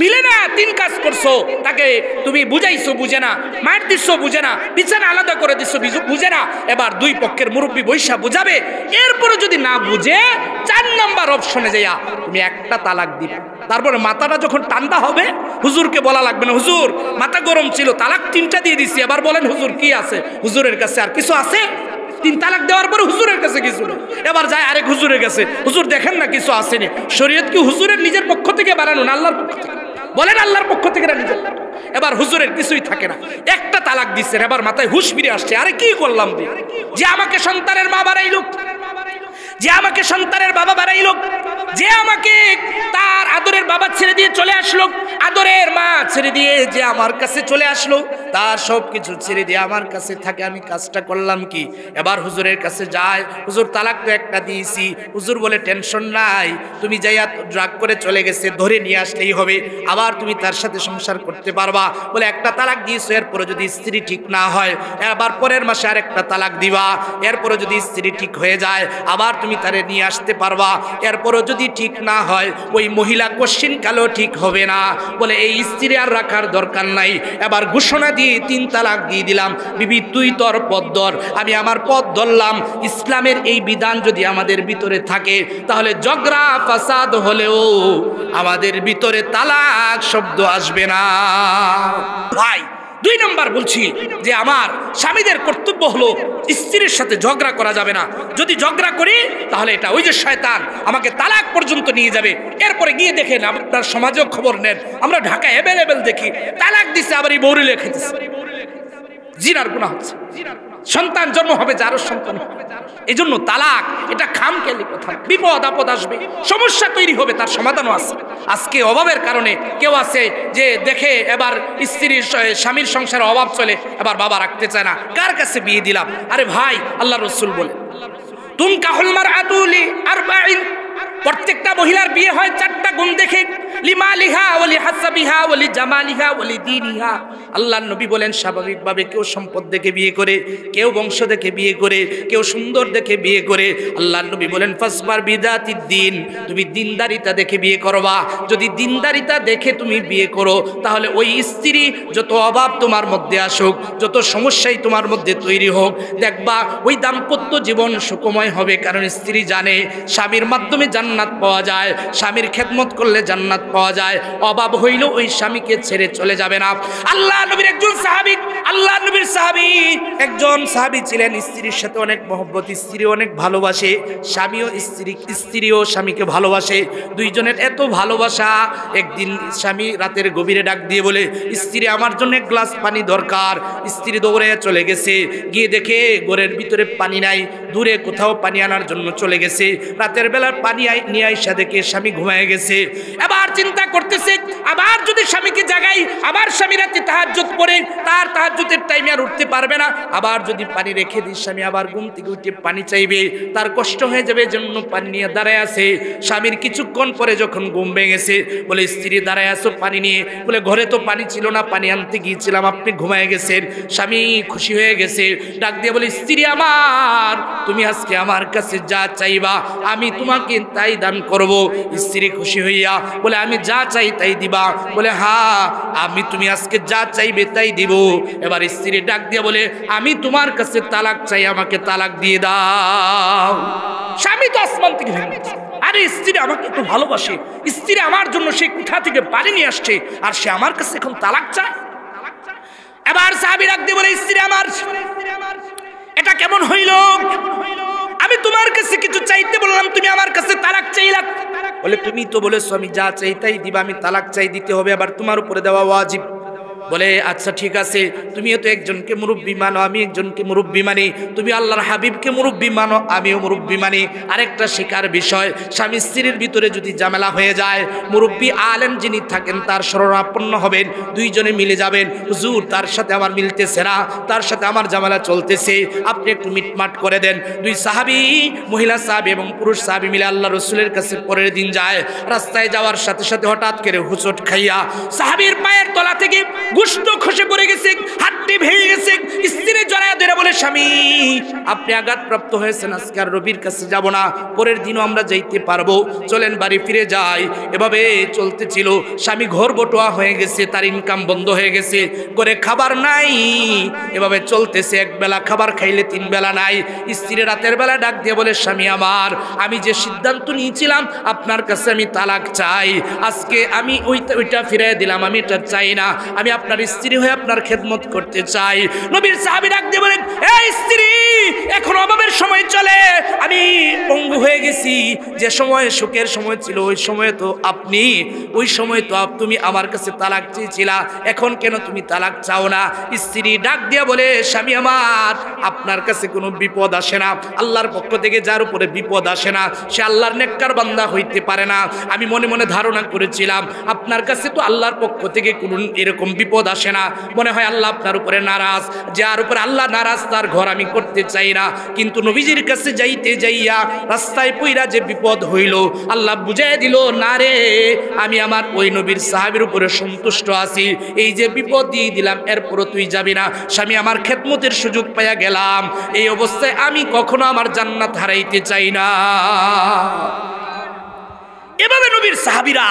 মিলে না, 3 কাজ করছো, তাকে তুমি বুঝাইছো, বুঝে না, মার দিছো, বুঝে না, বিছানা আলাদা করে দিছো, বুঝে না। এবার 2 পক্ষের মুরব্বী বৈশা বুঝাবে। এরপরে যদি না বুঝে 4 নম্বর অপশনে যাইয়া তুমি একটা তালাক দিবে। তারপরে মাথাটা যখন ঠান্ডা হবে, হুজুরকে বলা লাগবে না, হুজুর মাথা গরম ছিল, তালাক 3টা দিয়ে দিছি, এবার বলেন হুজুর কি আছে, হুজুরের কাছে আর কিছু আছে? 3 তালাক দেওয়ার পরে হুজুরের কাছে কিছু নেই। এবার যায় আরেক হুজুরের কাছে, হুজুর দেখেন না কিছু আসেনি। শরীয়ত কি হুজুরের নিজের পক্ষ থেকে বানানো না আল্লাহর পক্ষ থেকে? বলেন আল্লাহর পক্ষ থেকে না নিজের? এবার হুজুরের কিছুই থাকে না, একটা তালাক দিচ্ছেন, এবার মাথায় হুশ ফিরে আসছে, আরে কি করলাম? যে আমাকে সন্তানের মা বানাইলো, যে আমাকে সন্তানের বাবা বানাইলো, যে আমাকে তার আদরের বাবা ছেড়ে দিয়ে চলে আসলো, আদরের মা ছেড়ে দিয়ে যে আমার কাছে চলে আসলো, তার সব কিছু ছেড়ে দিয়ে আমার কাছে থাকে, আমি কাজটা করলাম কি? এবার হুজুরের কাছে যায়, হুজুর তালাক তো একটা দিয়েছি। হুজুর বলে টেনশন নাই, তুমি যাইয়া ড্রাগ করে চলে গেছে, ধরে নিয়ে আসলেই হবে, আবার তুমি তার সাথে সংসার করতে পারবা। বলে একটা তালাক দিয়েছো, এরপরে যদি স্ত্রী ঠিক না হয়, এবার পরের মাসে আরেকটা তালাক দিবা, এরপরে যদি স্ত্রী ঠিক হয়ে যায়, আবার তুমি তারে নিয়ে আসতে পারবা। এরপরও যদি ঠিক না হয়, ওই মহিলা কোশ্চিন কালেও ঠিক হবে না। বলে এই স্ত্রী আর রাখার দরকার নাই, এবার ঘোষণা দিয়ে 3 তালাক দিয়ে দিলাম। বিবি তুই তোর পথ ধর, আমি আমার পথ ধরলাম। ইসলামের এই বিধান যদি আমাদের ভিতরে থাকে, তাহলে ঝগড়া ফাসাদ হলেও আমাদের ভিতরে তালাক শব্দ আসবে না। ভাই 2 নম্বর বলছি যে আমার স্বামীদের কর্তব্য হলো স্ত্রীর সাথে ঝগড়া করা যাবে না। যদি ঝগড়া করি তাহলে এটা ওই যে শয়তান আমাকে তালাক পর্যন্ত নিয়ে যাবে। এরপরে গিয়ে দেখেন, আপনার সমাজেও খবর নেন, আমরা ঢাকায় অ্যাভেলেবেল দেখি, তালাক দিছে আবার এই বউরি লেখেছে, জিনার গুনাহ হচ্ছে, সন্তান জন্ম হবে, যারও সন্তান হবে। এই জন্য তালাক এটা খামখেয়ালি কথা, বিপদ আপদ আসবে, সমস্যা তৈরি হবে, তার সমাধানও আছে। আজকে অভাবের কারণে কেউ আছে যে দেখে এবার স্ত্রীর স্বামীর সংসারে অভাব চলে, এবার বাবা রাখতে চায় না, কার কাছে বিয়ে দিলাম? আরে ভাই, আল্লাহ রসুল বলে তুম কাহুল মারআতু লি আরবাইন, প্রত্যেকটা মহিলার বিয়ে হয় 4টা গুণ দেখে, লিমালিহা ওয়ালি হাসাবিহা ওয়ালি জামালিহা ওয়ালি দীনিহা। আল্লাহর নবী বলেন স্বাভাবিকভাবে কেউ সম্পদ দেখে বিয়ে করে, কেউ বংশ দেখে বিয়ে করে, কেউ সুন্দর দেখে বিয়ে করে। আল্লাহর নবী বলেন ফাসবার বিদাতিদ দ্বীন, তুমি দিনদারিতা দেখে বিয়ে করবা। যদি দিনদারিতা দেখে তুমি বিয়ে করো, তাহলে ওই স্ত্রী যত অভাব তোমার মধ্যে আসুক, যত সমস্যাই তোমার মধ্যে তৈরি হোক, দেখবা ওই দাম্পত্য জীবন সুখময় হবে। কারণ স্ত্রী জানে স্বামীর মাধ্যমে জান্নাত পাওয়া যায়, স্বামীর খেদমত করলে জান্নাত পাওয়া যায়। অভাব হইলেও ওই স্বামীকে ছেড়ে চলে যাবে না। আল্লাহ আল্লাহ নবীর একজন সাহাবী, আল্লাহ নবীর সাহাবী একজন সাহাবী ছিলেন, স্ত্রীর সাথে অনেক মহব্বত, স্ত্রী অনেক ভালোবাসে, স্ত্রীও স্বামীকে ভালোবাসে। দুইজনের এত ভালোবাসা, একদিন স্বামী রাতের গভীরে ডাক দিয়ে বলে, স্ত্রী আমার জন্য এক গ্লাস পানি দরকার। স্ত্রী দৌড়ে চলে গেছে, গিয়ে দেখে ঘরের ভিতরে পানি নাই, দূরে কোথাও পানি আনার জন্য চলে গেছে। রাতের বেলা পানি নিয়ে আইসা দেখে স্বামী ঘুমায় গেছে। এবার চিন্তা করতেছে, আবার যদি স্বামীকে জাগাই, আবার স্বামী রাতে তাহাজ্জুদ পড়ে, তার তাহাজ্জুদের টাইমে আর উঠতে পারবে না। আবার যদি পানি রেখে দিই, স্বামী আবার ঘুম থেকে উঠে পানি চাইবে, তার কষ্ট হয়ে যাবে, জন্য পানি নিয়ে দাঁড়ায় আছে। স্বামীর কিছুক্ষণ পরে যখন ঘুম ভেঙেছে, বলে স্ত্রী দাঁড়ায় আছো পানি নিয়ে? বলে ঘরে তো পানি ছিল না, পানি আনতে গিয়েছিলাম, আপনি ঘুমায় গেছেন। স্বামী খুশি হয়ে গেছে, ডাক দিয়ে বলে, স্ত্রী আমার, তুমি আজকে আমার কাছে যা চাইবা আমি তোমাকে তাই দান করব। স্ত্রী খুশি হইয়া বলে, আমি যা চাই তাই দিবা? বলে হ্যাঁ, আমি তুমি আজকে যা চাইবে তাই দিব। এবার স্ত্রী ডাক দিয়ে বলে, আমি তোমার কাছে তালাক চাই, আমাকে তালাক দিয়ে দাও। স্বামী তো আসমান থেকে ভেঙেছে, আরে স্ত্রী আমাকে তো ভালোবাসে, স্ত্রী আমার জন্য সে কোথা থেকে পানি নিয়ে আসছে, আর সে আমার কাছে এখন তালাক চায়। এবার সাহাবী ডাক দিয়ে বলে, স্ত্রী আমার, এটা কেমন হইল? আমি তোমার কাছে কিছু চাইতে বললাম, তুমি আমার কাছে তালাক চাইলা। বলে তুমি তো বলেছো আমি যা চাই তাই দিবা, আমি তালাক চাই, দিতে হবে, আবার তোমার উপরে দেওয়া ওয়াজিব। বলে আচ্ছা ঠিক আছে, তুমিও তো একজনকে মুরব্বী মানো, আমি একজনকে মুরব্বী মানি, তুমি আল্লাহর হাবিবকে মুরব্বী মানো, আমিও মুরব্বী মানি। আরেকটা শিকার বিষয়, স্বামী স্ত্রীর ভিতরে যদি ঝামেলা হয়ে যায়, মুরব্বী আলেম যিনি থাকেন তার শরণাপন্ন হবেন, দুইজনে মিলে যাবেন, হুজুর তার সাথে আমার মিলতেছে না, তার সাথে আমার ঝামেলা চলতেছে, আপনি একটু মিটমাট করে দেন। দুই সাহাবী, মহিলা সাহাবী এবং পুরুষ সাহাবী মিলে আল্লাহ রসুলের কাছে পরের দিন যায়। রাস্তায় যাওয়ার সাথে সাথে হঠাৎ করে হুঁচট খাইয়া সাহাবীর পায়ের তলা থেকে গোশত খসে পড়ে গেছে, হাড্ডি ভেঙে গেছে। স্ত্রী জড়ায় ধরে বলে, স্বামী আপনি আঘাতপ্রাপ্ত হয়েছেন, আজকে আর রবির কাছে যাব না, পরের দিনও আমরা যাইতে পারবো, চলেন বাড়ি ফিরে যাই। এভাবে চলতেছিল, স্বামী ঘর বটোয়া হয়ে গেছে, তার ইনকাম বন্ধ হয়ে গেছে, করে খাবার নাই, এভাবে চলতেছে। এক বেলা খাবার খাইলে তিন বেলা নাই। স্ত্রী রাতের বেলা ডাক দিয়ে বলে, স্বামী আমার, আমি যে সিদ্ধান্ত নিয়েছিলাম আপনার কাছে আমি তালাক চাই, আজকে আমি ওইটা ফিরিয়ে দিলাম, আমি এটা চাই না, আমি আপনার স্ত্রী হয়ে আপনার খেদমত করতে চাই। নবীর সাহাবী ডাক দিয়ে বলেন, এই স্ত্রী এখন অভাবের সময় চলে, আমি পঙ্গু হয়ে গেছি, যে সময় সুখের সময় ছিল ওই সময় তো আপনি, ওই সময় তো তুমি আমার কাছে তালাক চেয়েছিলা, এখন কেন তুমি তালাক চাও না? স্ত্রী ডাক দিয়ে বলে, স্বামী আমার, আপনার কাছে কোনো বিপদ আসে না, আল্লাহর পক্ষ থেকে যার উপরে বিপদ আসে না সে আল্লাহর নেককার বান্দা হইতে পারে না। আমি মনে মনে ধারণা করেছিলাম আপনার কাছে তো আল্লাহর পক্ষ থেকে কোনো এরকম বিপদ আসে না, মনে হয় আল্লাহ আপনার উপরে নারাজ, যার উপরে আল্লাহ নারাজ তার ঘর আমি করতে চাই না। কিন্তু নবীজির কাছে যাইতে যাইয়া রাস্তায় পইরা যে বিপদ হইল, আল্লাহ বুঝাই দিল, না রে, আমি আমার ওই নবীর সাহাবীর উপরে সন্তুষ্ট আছি, এই যে বিপদ দিয়ে দিলাম এরপরও তুই যাবি না, স্বামী আমার খেদমতের সুযোগ পাইয়া গেলাম, এই অবস্থায় আমি কখনো আমার জান্নাত হারাইতে চাই না। এভাবে নবীর সাহাবীরা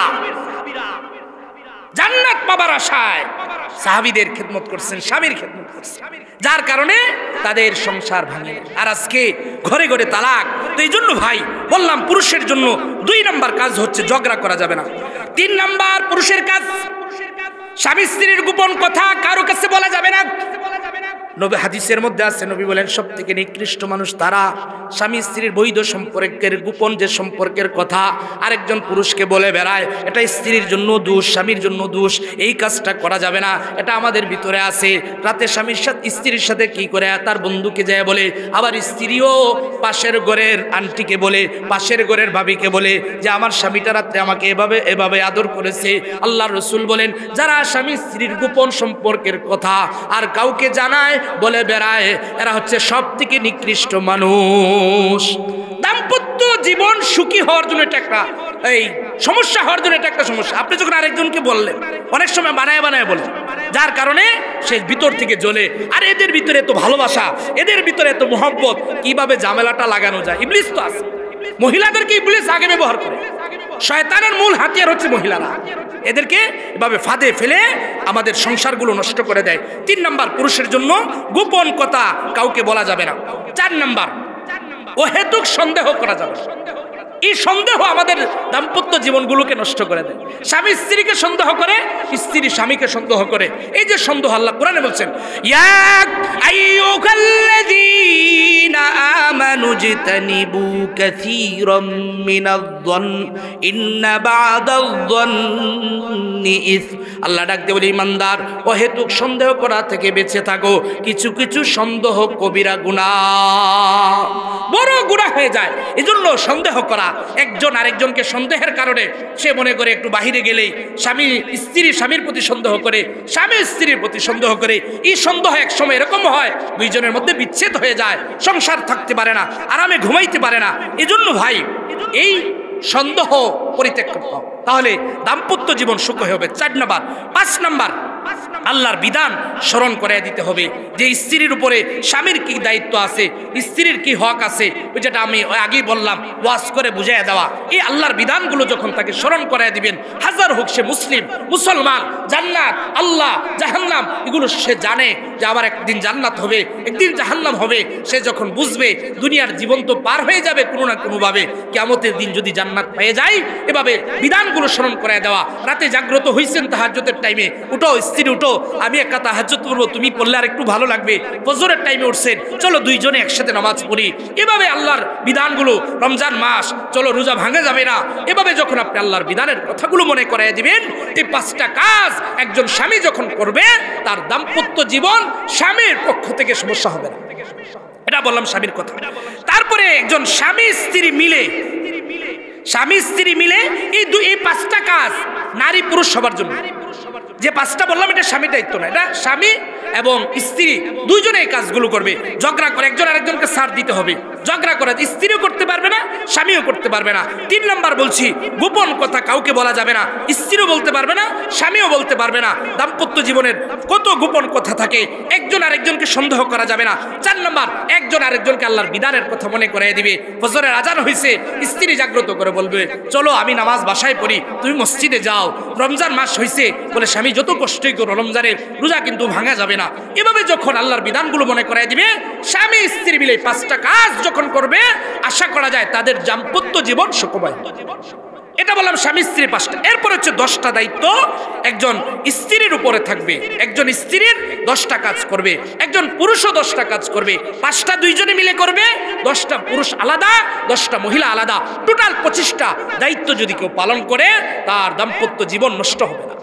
জান্নাত পাবার আশায় সাহাবীদের খেদমত করছেন, স্বামীর খেদমত করছেন, যার কারণে তাদের সংসার ভাঙে। আর আজকে ঘরে ঘরে তালাক। তো এই জন্য ভাই বললাম, পুরুষের জন্য 2 নাম্বার কাজ হচ্ছে ঝগড়া করা যাবে না। 3 নাম্বার পুরুষের কাজ, স্বামী স্ত্রীর গোপন কথা কারো কাছে বলা যাবে না। নবী হাদিসের মধ্যে আছে, নবী বলেন সবথেকে নিকৃষ্ট মানুষ তারা স্বামী স্ত্রীর বৈধ সম্পর্কের গোপন যে সম্পর্কের কথা আরেকজন পুরুষকে বলে বেড়ায়, এটা স্ত্রীর জন্য দোষ, স্বামীর জন্য দোষ, এই কাজটা করা যাবে না। এটা আমাদের ভিতরে আছে। রাতে স্বামীর সাথে স্ত্রীর সাথে কি করে তার বন্ধুকে যায় বলে, আবার স্ত্রীও পাশের ঘরের আন্টিকে বলে, পাশের ঘরের ভাবিকে বলে যে আমার স্বামীটা রাত্রে আমাকে এভাবে এভাবে আদর করেছে। আল্লাহর রাসূল বলেন, যারা স্বামী স্ত্রীর গোপন সম্পর্কের কথা আর কাউকে জানায় বলে বেড়ায়, এরা হচ্ছে সব থেকে নিকৃষ্ট মানুষ। দাম্পত্য জীবন সুখী হওয়ার জন্য এটা একটা এই সমস্যা হওয়ার জন্য এটা একটা সমস্যা। আপনি যখন আরেকজনকে বললেন, অনেক সময় বানায় বানায় বলে, যার কারণে সে ভিতর থেকে জ্বলে। আর এদের ভিতরে এত ভালোবাসা, এদের ভিতরে এত মোহব্বত, কিভাবে ঝামেলাটা লাগানো যায়। ইবলিস তো আছে, মহিলাদেরকে ইবলিস আগে ব্যবহার করে। শয়তানের মূল হাতিয়ার হচ্ছে মহিলারা, এদেরকে এভাবে ফাঁদে ফেলে আমাদের সংসারগুলো নষ্ট করে দেয়। 3 নাম্বার পুরুষের জন্য গোপন কথা কাউকে বলা যাবে না। 4 নাম্বার অহেতুক সন্দেহ করা যাবে। এই সন্দেহ আমাদের দাম্পত্য জীবনগুলোকে নষ্ট করে দেয়। স্বামী স্ত্রীকে সন্দেহ করে, স্ত্রী স্বামীকে সন্দেহ করে। এই যে সন্দেহ, আল্লাহ কোরআনে বলছেন, ইয়া আইয়ুহাল্লাযীনা আমানু জিতানিবু কাসীরাম মিনায-যন্ন ইন্না বা'দায-যন্নি ইসম। আল্লাহ ডাক দিয়ে বলে, ঈমানদার অহেতুক সন্দেহ করা থেকে বেঁচে থাকো, কিছু কিছু সন্দেহ কবিরা গুনাহ, বড় গুনাহ হয়ে যায়। এজন্য সন্দেহ করা, একজন আরেকজনকে সন্দেহের কারণে সে মনে করে একটু বাহিরে গেলেই স্বামী স্ত্রী স্বামীর প্রতি সন্দেহ করে, স্বামী স্ত্রীর প্রতি সন্দেহ করে। এই সন্দেহ এক সময় এরকম হয় দুইজনের মধ্যে বিচ্ছেদ হয়ে যায়, সংসার থাকতে পারে না, আরামে ঘুমাইতে পারে না। এজন্য ভাই এই সন্দেহ পরিত্যাগ করতে হবে, তাহলে দাম্পত্য জীবন সুখী হবে। 4 নাম্বার। 5 নাম্বার, আল্লাহর বিধান স্মরণ করাই দিতে হবে যে স্ত্রীর উপরে স্বামীর কি দায়িত্ব আছে, স্ত্রীর কি হক আছে, যেটা আমি আগেই বললাম, ওয়াজ করে বুঝাইয়া দেওয়া। এই আল্লাহর বিধানগুলো যখন তাকে স্মরণ করাই দিবেন, হাজার হোক সে মুসলিম, মুসলমান, জান্নাত, আল্লাহ, জাহান্নাম, এগুলো সে জানে যে আবার একদিন জান্নাত হবে, একদিন জাহান্নাম হবে। সে যখন বুঝবে দুনিয়ার জীবন তো পার হয়ে যাবে কোনো না কোনোভাবে, কিয়ামতের দিন যদি জান্নাত পেয়ে যায়, এভাবে বিধানগুলো স্মরণ করায় দেওয়া। রাতে জাগ্রত হইছেন তাহাজ্জুদের টাইমে, উঠো স্ত্রী উঠো, আমি একটা তাহাজ্জুদ পড়বো, তুমি পড়লে আর একটু ভালো লাগবে। ফজরের টাইমে উঠছেন, চলো দুইজনে একসাথে নামাজ পড়ি। এভাবে আল্লাহর বিধানগুলো, রমজান মাস, চলো রোজা ভাঙা যাবে না। এভাবে যখন আপনি আল্লাহর বিধানের কথাগুলো মনে করাই দিবেন, এই 5টা কাজ একজন স্বামী যখন করবে, তার দাম্পত্য জীবন স্বামীর পক্ষ থেকে সমস্যা হবে না। এটা বললাম স্বামীর কথা। তারপরে একজন স্বামী স্ত্রী মিলে এই 5টা কাজ নারী পুরুষ সবার জন্য। যে 5টা বললাম এটা স্বামীর দায়িত্ব না, এটা স্বামী এবং স্ত্রী দুইজনে এই কাজগুলো করবে। ঝগড়া করে একজন আরেকজনকে ছাড় দিতে হবে। ঝগড়া করে স্ত্রীও করতে পারবে না, স্বামীও করতে পারবে না। 3 নাম্বার বলছি, গোপন কথা কাউকে বলা যাবে না, স্ত্রীও বলতে পারবে না, স্বামীও বলতে পারবে না। দাম্পত্য জীবনের কত গোপন কথা থাকে, একজন আরেকজনকে সন্দেহ করা যাবে না। 4 নাম্বার, একজন আরেকজনকে আল্লাহর বিধানের কথা মনে করাই দিবে। ফজরের আজান হয়েছে, স্ত্রী জাগ্রত করে বলবে, চলো আমি নামাজ বাসায় পড়ি, তুমি মসজিদে যাও। রমজান মাস হয়েছে বলে স্বামী যত কষ্টই করো, রমজানের রোজা কিন্তু ভাঙা যাবে না। এভাবে যখন আল্লাহর বিধানগুলো মনে করাই দিবে, স্বামী স্ত্রী মিলে 5টা কাজ যখন করবে, আশা করা যায় তাদের দাম্পত্য জীবন সুখময়। এটা বললাম স্বামী স্ত্রী 5টা। এরপর হচ্ছে 10টা দায়িত্ব একজন স্ত্রীর উপরে থাকবে। একজন স্ত্রীর 10টা কাজ করবে, একজন পুরুষও 10টা কাজ করবে। 5টা দুইজনে মিলে করবে, 10টা পুরুষ আলাদা, 10টা মহিলা আলাদা, টোটাল 25টা দায়িত্ব যদি কেউ পালন করে, তার দাম্পত্য জীবন নষ্ট হবে না,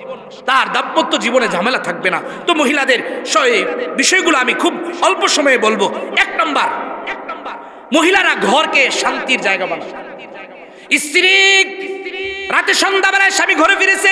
তার দাম্পত্য জীবনে ঝামেলা থাকবে না। তো মহিলাদের বিষয়গুলো আমি খুব অল্প সময়ে বলবো। 1 নাম্বার, মহিলারা ঘরকে শান্তির জায়গা বানায়। স্ত্রী রাতে সন্ধ্যাবেলায় স্বামী ঘরে ফিরেছে,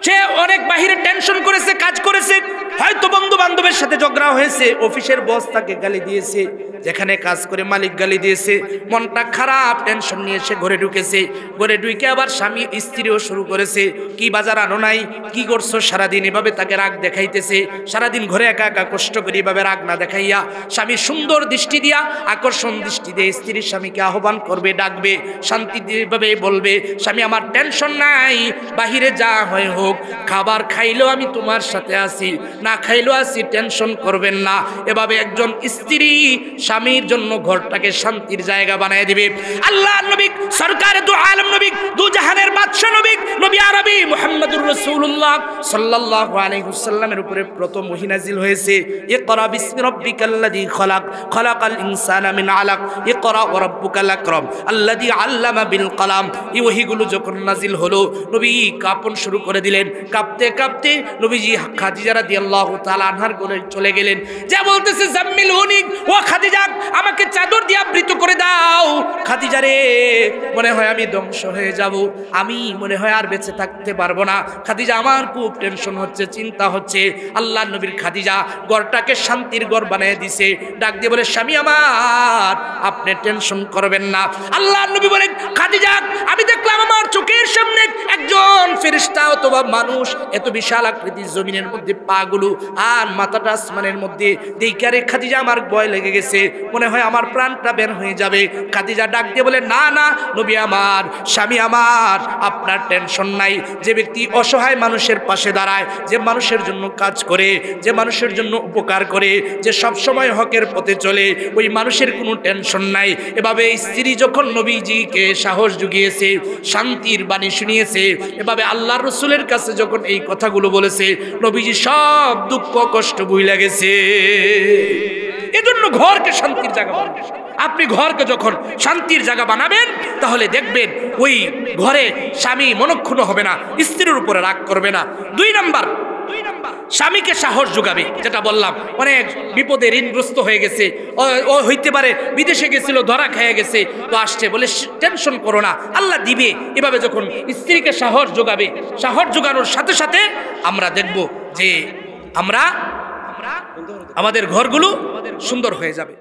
সে অনেক বাহিরে টেনশন করেছে, কাজ করেছে, হয়তো বন্ধু বান্ধবের সাথে ঝগড়া হয়েছে, অফিসের বস তাকে গালি দিয়েছে, যেখানে কাজ করে মালিক গালি দিয়েছে, মনটা খারাপ, টেনশন নিয়ে সে ঘরে ঢুকেছে। ঘরে ঢুকে আবার স্বামী স্ত্রীও শুরু করেছে, কি বাজার আনো নাই, কি করছো সারাদিন, এভাবে তাকে রাগ দেখাইতেছে। সারাদিন ঘরে একা একা কষ্ট করে এভাবে রাগ না দেখাইয়া স্বামী সুন্দর দৃষ্টি দিয়া, আকর্ষণ দৃষ্টি দিয়ে স্ত্রীর স্বামীকে আহ্বান করবে, ডাকবে, শান্তি ভাবে বলবে, স্বামী আমার টেনশন নাই, বাহিরে যা হয় হোক, খাবার খাইলেও আমি তোমার সাথে আছি, না খাইলেও আছি, টেনশন করবেন না। এভাবে একজন স্ত্রী স্বামীর জন্য ঘরটাকে শান্তির জায়গা বানায় দিবে। আল্লাহ নবী সরকার দু আলম নবী, দু জাহানের বাদশা নবী, নবী আরবি মুহাম্মদুর রাসূলুল্লাহ সাল্লাল্লাহু আলাইহি ওয়াসাল্লামের উপরে প্রথম ওহী নাযিল হয়েছে, ইকরা বিসমি রাব্বিকাল্লাযী খলাক, খলাকাল ইনসানা মিন আলাক, ইকরা ওয়া রাব্বুকাল আকরাম আল্লাযী আল্লামা বিল কলাম। এই ওহীগুলো যখন নাযিল হলো, নবী কাঁপন শুরু করে দিলেন। কাঁপতে কাঁপতে নবীজি খাদিজা রাদিয়াল্লাহু তাআলা আনহার কোলে চলে গেলেন, যা বলতেছে, জাম্মিলহুনি, ও খাদিজা আমাকে চাদর দিয়ে আবৃত করে দাও। খাদিজা রে, মনে হয় আমি ধ্বংস হয়ে যাব, আমি মনে হয় আর বেঁচে থাকতে পারবো না। খাদিজা আমার খুব টেনশন হচ্ছে, চিন্তা হচ্ছে। আল্লাহ নবীর খাদিজা ঘরটাকে শান্তির ঘর বানিয়ে দিছে। ডাক দিয়ে বলে, স্বামী আমার, আপনি টেনশন করবেন না। আল্লাহ নবী বলেন, খাদিজা আমি দেখলাম আমার চোখের সামনে একজন ফেরেশতা অথবা মানুষ এত বিশাল আকৃতির জমিনের মধ্যে পাগুলো আর মাথাটা আসমানের মধ্যে দেখারে খাদিজা আমার ভয় লেগে গেছে, মনে হয় আমার প্রাণটা বের হয়ে যাবে। খাদিজা ডাক দিয়ে বলে, না না নবী আমার, স্বামী আমার, আপনার টেনশন নাই। যে ব্যক্তি অসহায় মানুষের পাশে দাঁড়ায়, যে মানুষের জন্য কাজ করে, যে মানুষের জন্য উপকার করে, যে সব সময় হকের পথে চলে, ওই মানুষের কোনো টেনশন নাই। এভাবে স্ত্রী যখন নবীজিকে সাহস জুগিয়েছে, শান্তির বাণী শুনিয়েছে, এভাবে আল্লাহর রাসূলের কাছে যখন এই কথাগুলো বলেছে, নবীজি সব দুঃখ কষ্ট ভুলে গেছে। এজন্য ঘরকে শান্তির জায়গা বানাবেন। আপনি ঘরকে যখন শান্তির জায়গা বানাবেন, তাহলে দেখবেন ওই ঘরে স্বামী মনক্ষুণ্ণ হবে না, স্ত্রীর উপরে রাগ করবে না। 2 নাম্বার, স্বামীকে সাহস যোগাবে। যেটা বললাম, অনেক বিপদে ঋণগ্রস্ত হয়ে গেছে, ও হইতে পারে বিদেশে গেছিল, ধরা খেয়ে গেছে, তো আসছে, বলে টেনশন করো না, আল্লাহ দিবে। এভাবে যখন স্ত্রীকে সাহস যোগাবে, সাহস যোগানোর সাথে সাথে আমরা দেখব যে আমাদের ঘরগুলো সুন্দর হয়ে যাবে।